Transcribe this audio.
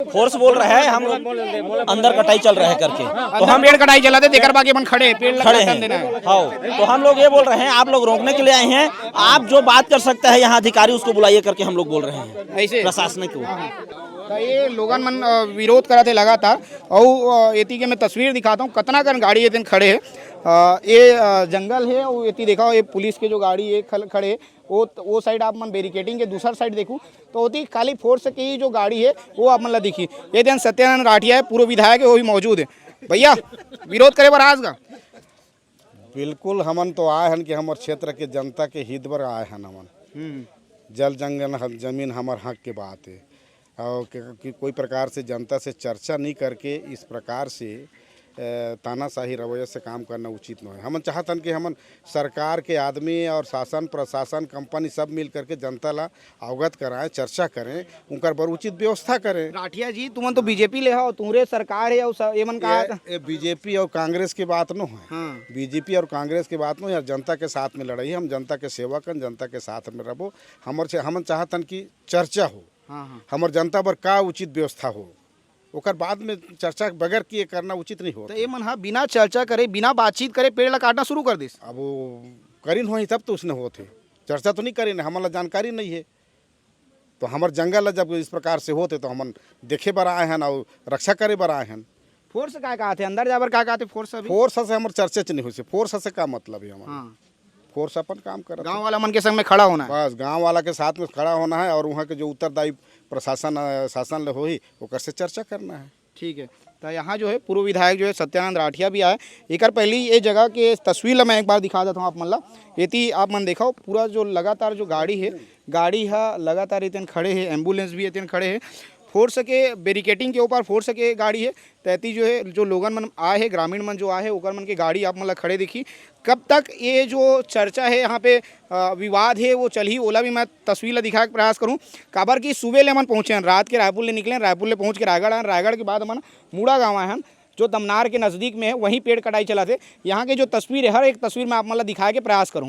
Force बोल रहे हैं, हम लोग अंदर कटाई चल रहा है करके, तो हम पेड़ कटाई चलाते देकर बाकी अपन खड़े पेड़ खड़े हैं। हाँ, तो हम लोग ये बोल रहे हैं आप लोग रोकने के लिए आए हैं, आप जो बात कर सकते हैं यहाँ अधिकारी उसको बुलाइए करके हम लोग बोल रहे हैं ऐसे प्रशासनिक को। ये लोगन मन विरोध करते लगातार और एती के मैं तस्वीर दिखाता हूँ कतना कन गाड़ी ये दिन खड़े है। ये जंगल है और एती देखा ये पुलिस के जो गाड़ी है खड़े है वो साइड आप मन बैरिकेटिंग के दूसरा साइड देखूँ तो होती खाली फोर्स की जो गाड़ी है वो आप मन ला दिखी। ये दिन सत्यानंद राठिया है पूर्व विधायक है वो भी मौजूद है। भैया विरोध करे बर आज का बिल्कुल हमन तो आए हन कि हमार क्षेत्र के जनता के हित बर आए हन। हमन जल जंगल जमीन हमार हक के बात है और कि कोई प्रकार से जनता से चर्चा नहीं करके इस प्रकार से तानाशाही रवैया से काम करना उचित नहीं है। हम चाहतन कि हमन सरकार के आदमी और शासन प्रशासन कंपनी सब मिल करके जनता ला अवगत कराएं, चर्चा करें, उनकर बर उचित व्यवस्था करें। राठिया जी तुमन तो बीजेपी ले हो तुमरे सरकार है और ये मन का बीजेपी और कांग्रेस की बात न है। बीजेपी और कांग्रेस की बात न है, जनता के साथ में लड़ाई, हम जनता के सेवा कर जनता के साथ में रहो। हमन चाहतन कि चर्चा हो, हमार जनता पर का उचित व्यवस्था हो, ओकर बाद में चर्चा बगैर किए करना उचित नहीं हो। तो ये मन हा बिना चर्चा करे बिना बातचीत करे पेड़ ला काटना शुरू कर दिस। अब वो करीन हो तब तो उसने होते, चर्चा तो नहीं करीन, हमारा जानकारी नहीं है। तो हमार जंगल जब इस प्रकार से होते तो हमन देखे बर आए हैं और रक्षा करे बर आए हैं। फोर्स का कहते अंदर जाबर का कहते फोर्स फोर्स से हमारे चर्चा नहीं हुई। फोर्स से का मतलब है हमारा फोर्स अपन काम कर गांव वाला मन के संग में खड़ा होना है। बस गांव वाला के साथ में खड़ा होना है और वहाँ के जो उत्तरदायी प्रशासन शासन ले होई ओकर से चर्चा करना है। ठीक है, तो यहाँ जो है पूर्व विधायक जो है सत्यानंद राठिया भी आए। एक पहली ये जगह के तस्वीर मैं एक बार दिखा देता हूँ आप मन ला। ये आप मन देखो पूरा जो लगातार जो गाड़ी है गाड़ी है लगातार इतने खड़े है, एम्बुलेंस भी इतने खड़े है, फोर्स के बैरिकेटिंग के ऊपर फोर्स के गाड़ी है। तैती जो है जो लोगन मन आए है ग्रामीण मन जो आए है ओकर मन के गाड़ी आप मतलब खड़े दिखी। कब तक ये जो चर्चा है यहाँ पे विवाद है वो चल ही ओला भी मैं तस्वीर ला दिखा के प्रयास करूँ। काबर की सुबह ले मन पहुँचे हैं, रात के रायपुर ले निकले, रायपुर ले पहुँच के रायगढ़ आए, रायगढ़ के बाद मन मुड़ा गाँव आए हैं जो दमनार के नज़दीक में है, वहीं पेड़ कटाई चलाते। यहाँ के जो तस्वीर है हर एक तस्वीर में आप मतलब दिखा के प्रयास करूँ।